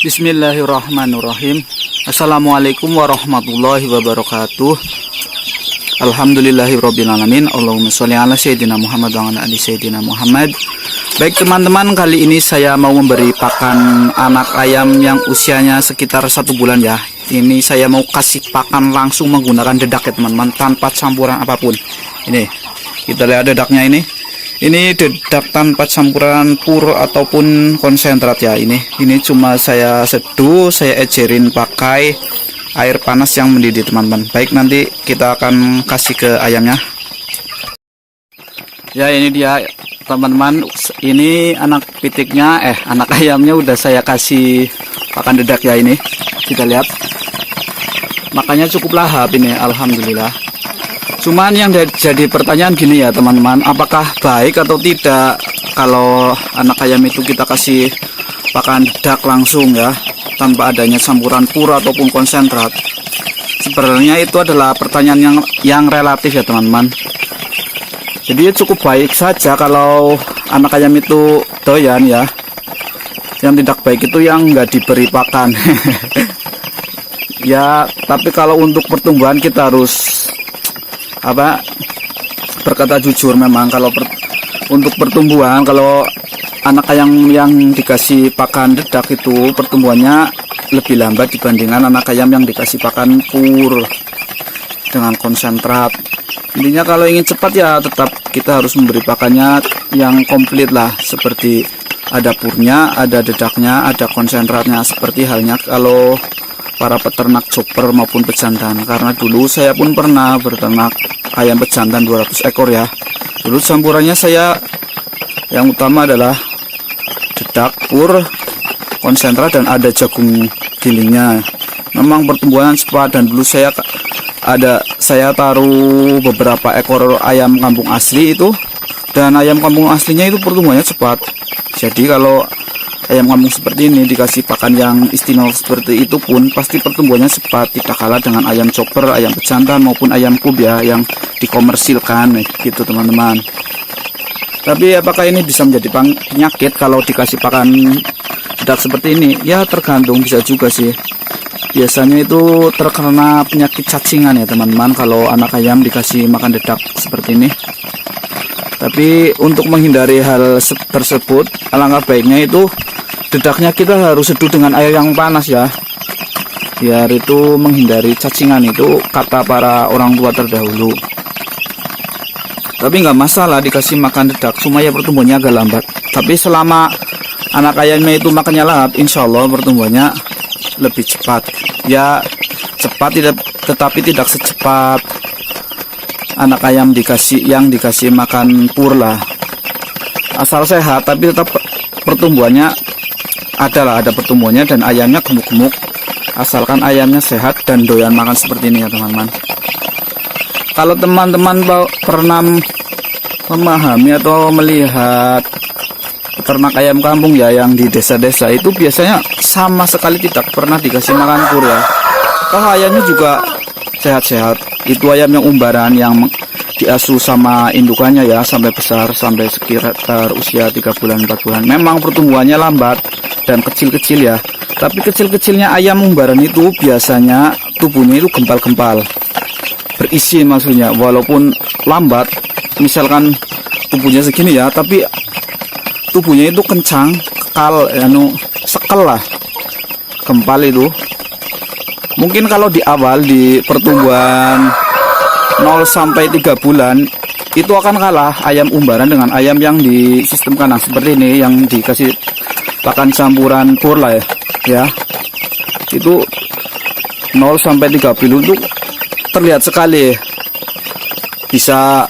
Bismillahirrahmanirrahim. Assalamualaikum warahmatullahi wabarakatuh. Alhamdulillahirrabbilalamin. Allahumma sholli ala sayyidina Muhammad wa ala ali sayyidina Muhammad. Baik teman-teman, kali ini saya mau memberi pakan anak ayam yang usianya sekitar 1 bulan ya. Ini saya mau kasih pakan langsung menggunakan dedak ya teman-teman, tanpa campuran apapun. Ini kita lihat dedaknya ini. Ini dedak tanpa campuran pur ataupun konsentrat ya. Ini cuma saya seduh, saya ecerin pakai air panas yang mendidih teman-teman. Baik, nanti kita akan kasih ke ayamnya. Ya, ini dia teman-teman. Ini anak pitiknya, anak ayamnya udah saya kasih pakan dedak ya. Ini kita lihat, makanya cukup lahap ini, alhamdulillah. Cuman yang jadi pertanyaan gini ya teman-teman, apakah baik atau tidak kalau anak ayam itu kita kasih pakan dedak langsung ya, tanpa adanya campuran pur ataupun konsentrat? Sebenarnya itu adalah pertanyaan yang relatif ya teman-teman. Jadi cukup baik saja kalau anak ayam itu doyan ya. Yang tidak baik itu yang nggak diberi pakan. Ya, tapi kalau untuk pertumbuhan kita harus berkata jujur. Memang kalau untuk pertumbuhan, kalau anak ayam yang dikasih pakan dedak itu pertumbuhannya lebih lambat dibandingkan anak ayam yang dikasih pakan pur dengan konsentrat. Intinya kalau ingin cepat ya tetap kita harus memberi pakannya yang komplit lah, seperti ada purnya, ada dedaknya, ada konsentratnya, seperti halnya kalau para peternak chopper maupun pejantan. Karena dulu saya pun pernah berternak ayam pejantan 200 ekor ya. Dulu campurannya saya yang utama adalah dedak, pur, konsentrat, dan ada jagung gilingnya. Memang pertumbuhan cepat, dan dulu saya taruh beberapa ekor ayam kampung asli itu, dan ayam kampung aslinya itu pertumbuhannya cepat. Jadi kalau ayam kampung seperti ini dikasih pakan yang istimewa seperti itu pun pasti pertumbuhannya cepat, tidak kalah dengan ayam chopper, ayam pejantan maupun ayam kub ya yang dikomersilkan gitu teman-teman. Tapi apakah ini bisa menjadi penyakit kalau dikasih pakan dedak seperti ini? Ya tergantung, bisa juga sih. Biasanya itu terkena penyakit cacingan ya teman-teman kalau anak ayam dikasih makan dedak seperti ini. Tapi untuk menghindari hal tersebut, alangkah baiknya itu dedaknya kita harus seduh dengan air yang panas ya, biar itu menghindari cacingan, itu kata para orang tua terdahulu. Tapi nggak masalah dikasih makan dedak, cuma ya pertumbuhannya agak lambat. Tapi selama anak ayamnya itu makannya lahap, insya Allah pertumbuhannya lebih cepat. Ya cepat, tetapi tidak secepat anak ayam yang dikasih makan pur lah. Asal sehat, tapi tetap pertumbuhannya ada pertumbuhannya, dan ayamnya gemuk-gemuk, asalkan ayamnya sehat dan doyan makan seperti ini ya teman-teman. Kalau teman-teman pernah memahami atau melihat peternak ayam kampung ya yang di desa-desa, itu biasanya sama sekali tidak pernah dikasih makan pur ya. Toh ayamnya juga sehat-sehat. Itu ayam yang umbaran yang diasuh sama indukannya ya sampai besar, sampai sekitar usia 3 bulan 4 bulan. Memang pertumbuhannya lambat dan kecil-kecil ya, tapi kecil-kecilnya ayam umbaran itu biasanya tubuhnya itu gempal-gempal, berisi maksudnya. Walaupun lambat, misalkan tubuhnya segini ya, tapi tubuhnya itu kencang, kekal, sekel lah, gempal itu. Mungkin kalau di awal di pertumbuhan 0 sampai 3 bulan itu akan kalah ayam umbaran dengan ayam yang di sistem kandang seperti ini, yang dikasih pakan campuran pur lah ya. Itu 0 sampai 3 bulan itu terlihat sekali, bisa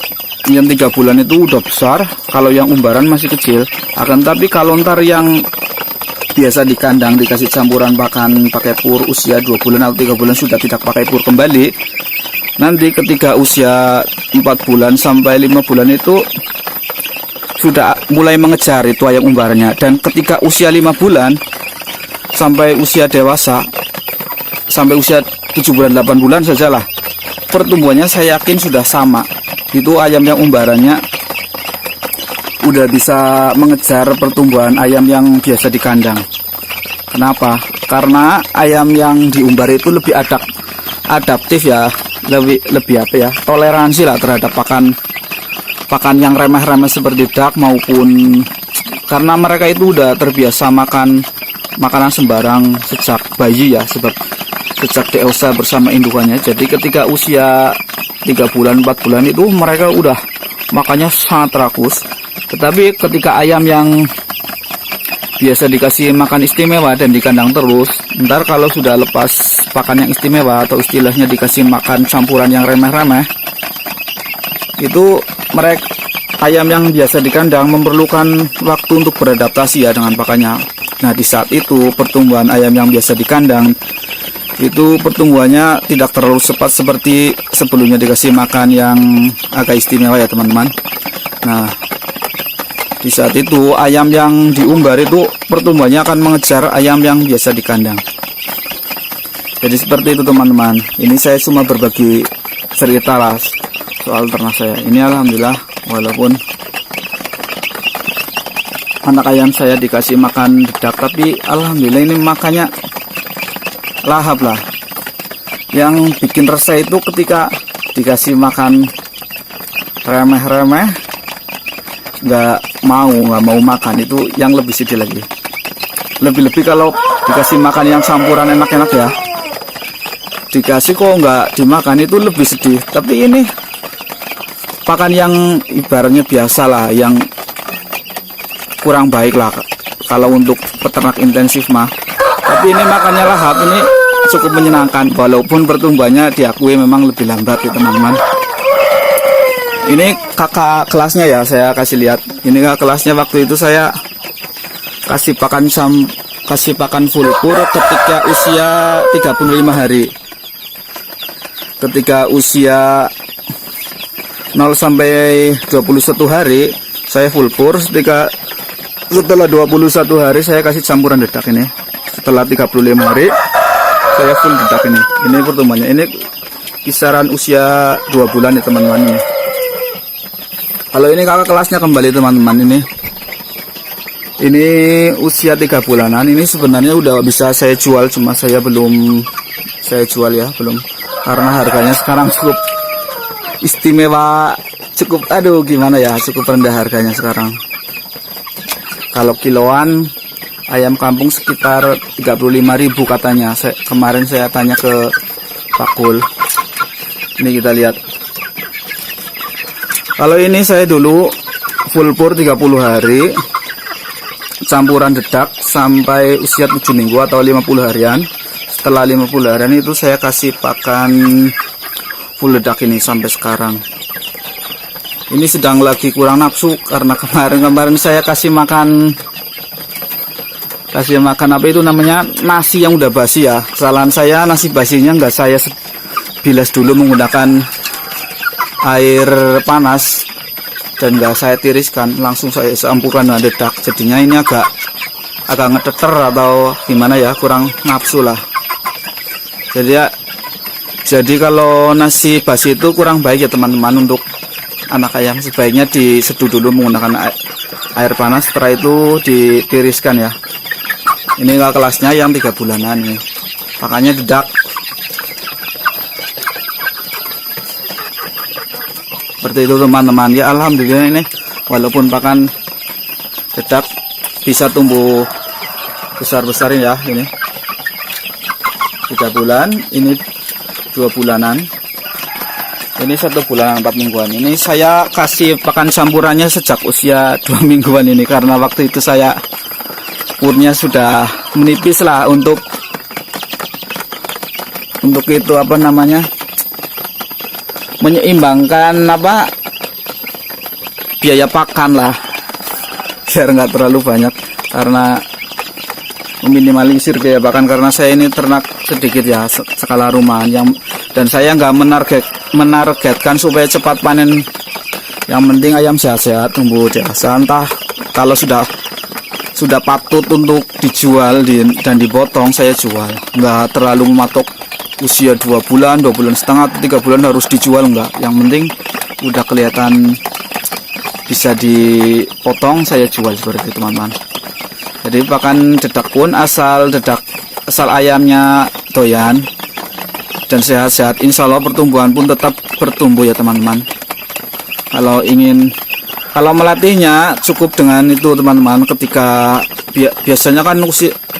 yang 3 bulan itu udah besar, kalau yang umbaran masih kecil. Akan tapi kalau ntar yang biasa di kandang dikasih campuran pakan pakai pur usia 2 bulan atau 3 bulan sudah tidak pakai pur kembali, nanti ketika usia 4 bulan sampai 5 bulan itu sudah mulai mengejar itu ayam umbarannya. Dan ketika usia 5 bulan sampai usia dewasa, sampai usia 7 bulan 8 bulan sajalah, pertumbuhannya saya yakin sudah sama. Itu ayam yang umbarannya udah bisa mengejar pertumbuhan ayam yang biasa di kandang. Kenapa? karena ayam yang diumbar itu lebih adaptif ya, lebih apa ya, toleransi lah terhadap pakan yang remeh-remeh seperti dak maupun, karena mereka itu udah terbiasa makan makanan sembarang sejak bayi ya, sejak dewasa bersama indukannya. Jadi ketika usia 3 bulan 4 bulan itu mereka udah makannya sangat rakus. Tetapi ketika ayam yang biasa dikasih makan istimewa dan di kandang terus, ntar kalau sudah lepas pakan yang istimewa atau istilahnya dikasih makan campuran yang remeh-remeh, itu mereka ayam yang biasa di kandang memerlukan waktu untuk beradaptasi ya dengan pakannya. Nah, di saat itu pertumbuhan ayam yang biasa di kandang itu pertumbuhannya tidak terlalu cepat seperti sebelumnya dikasih makan yang agak istimewa ya teman-teman. Nah, di saat itu ayam yang diumbar itu pertumbuhannya akan mengejar ayam yang biasa di kandang. Jadi seperti itu teman-teman. Ini saya cuma berbagi cerita lah soal ternak saya. Ini alhamdulillah walaupun anak ayam saya dikasih makan dedak, tapi alhamdulillah ini makannya lahap lah. Yang bikin resah itu ketika dikasih makan remeh-remeh nggak mau makan, itu yang lebih sedih lagi. Lebih-lebih kalau dikasih makan yang campuran enak-enak ya, dikasih kok nggak dimakan, itu lebih sedih. Tapi ini pakan yang ibaratnya biasa lah, yang kurang baik lah kalau untuk peternak intensif mah. Tapi ini makannya lahap, ini cukup menyenangkan walaupun pertumbuhannya diakui memang lebih lambat ya teman-teman. Ini kakak kelasnya ya, saya kasih lihat. Ini kakak kelasnya waktu itu saya kasih pakan fulpur ketika usia 35 hari. Ketika usia 0 sampai 21 hari saya fulpur. Setelah 21 hari saya kasih campuran dedak ini. Setelah 35 hari saya full dedak ini. Ini pertumbuhannya. Ini kisaran usia 2 bulan ya teman-teman ini. Kalau ini kakak kelasnya kembali teman-teman, ini usia 3 bulanan. Ini sebenarnya udah bisa saya jual, cuma saya belum saya jual ya, belum, karena harganya sekarang cukup istimewa, cukup gimana ya, cukup rendah harganya sekarang. Kalau kiloan ayam kampung sekitar 35.000 katanya. Kemarin saya tanya ke Pak Kul. Ini kita lihat. Kalau ini saya dulu fulpur 30 hari campuran dedak sampai usia 7 minggu atau 50 harian. Setelah 50 harian itu saya kasih pakan full dedak ini sampai sekarang. Ini sedang lagi kurang nafsu karena kemarin saya kasih makan apa itu namanya, nasi yang udah basi ya. Kesalahan saya, nasi basinya nggak saya bilas dulu menggunakan air panas dan nggak saya tiriskan, langsung saya campurkan dengan dedak. Jadinya ini agak ngeteter atau gimana ya, kurang nafsu lah. Jadi kalau nasi basi itu kurang baik ya teman-teman untuk anak ayam. Sebaiknya diseduh dulu menggunakan air panas, setelah itu ditiriskan ya. Ini kelasnya yang 3 bulanan nih, makanya dedak. Seperti itu teman-teman ya, alhamdulillah ini walaupun pakan dedak bisa tumbuh besar-besar ya. Ini 3 bulan, ini 2 bulanan, ini 1 bulan 4 mingguan. Ini saya kasih pakan campurannya sejak usia 2 mingguan ini, karena waktu itu saya purnya sudah menipis lah untuk itu apa namanya, menyeimbangkan biaya pakan lah, biar nggak terlalu banyak, karena meminimalisir biaya pakan. Karena saya ini ternak sedikit ya, skala rumahan, dan saya nggak menargetkan supaya cepat panen. Yang penting ayam sehat-sehat, tumbuh dewasa. Entah kalau sudah patut untuk dijual dan dipotong, saya jual. Nggak terlalu mematok usia 2 bulan, 2 bulan setengah, 3 bulan harus dijual, enggak. Yang penting udah kelihatan bisa dipotong, saya jual seperti itu teman-teman. Jadi pakan dedak pun asal dedak asal ayamnya doyan dan sehat-sehat, insya Allah pertumbuhan pun tetap bertumbuh ya teman-teman. Kalau melatihnya cukup dengan itu teman-teman, ketika biasanya kan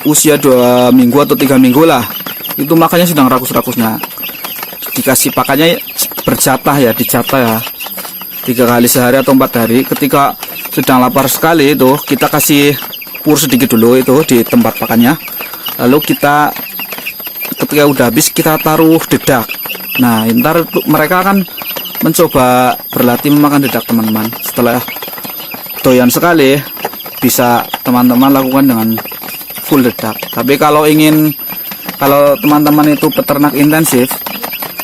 usia 2 minggu atau 3 minggu lah, itu makanya sedang rakus-rakusnya, dikasih pakannya berjatah ya, dicatah ya, 3 kali sehari atau 4 hari. Ketika sedang lapar sekali itu kita kasih pur sedikit dulu itu di tempat pakannya, lalu kita ketika udah habis kita taruh dedak. Nah ntar mereka akan mencoba berlatih memakan dedak teman-teman. Setelah doyan sekali, bisa teman-teman lakukan dengan full dedak. Tapi kalau teman-teman itu peternak intensif,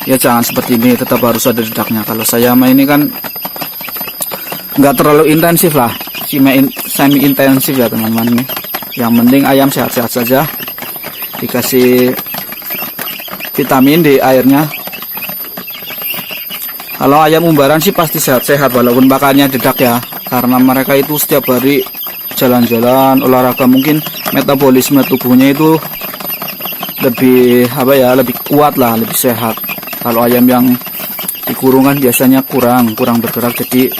ya jangan seperti ini, tetap harus ada dedaknya. Kalau saya ini kan nggak terlalu intensif lah, semi intensif ya teman-teman. Yang penting ayam sehat-sehat saja, dikasih vitamin di airnya. Kalau ayam umbaran sih pasti sehat-sehat walaupun pakannya dedak ya, karena mereka itu setiap hari jalan-jalan, olahraga, mungkin metabolisme tubuhnya itu lebih lebih kuat lah, lebih sehat. Kalau ayam yang di kurungan biasanya kurang bergerak, jadi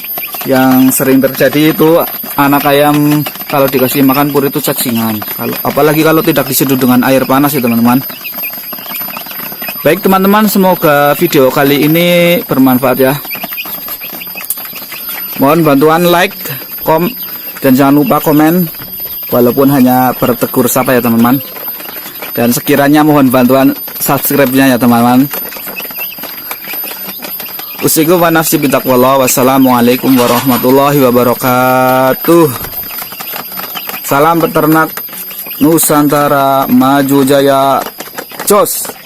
yang sering terjadi itu anak ayam kalau dikasih makan pur itu cacingan, apalagi kalau tidak diseduh dengan air panas ya teman-teman. Baik teman-teman, semoga video kali ini bermanfaat ya. Mohon bantuan like, dan jangan lupa komen, walaupun hanya bertegur sapa ya teman-teman. Dan sekiranya mohon bantuan subscribe-nya ya teman-teman. Usikum wa nafsi bitaqwallah. Wassalamualaikum warahmatullahi wabarakatuh. Salam peternak Nusantara maju jaya. Jos.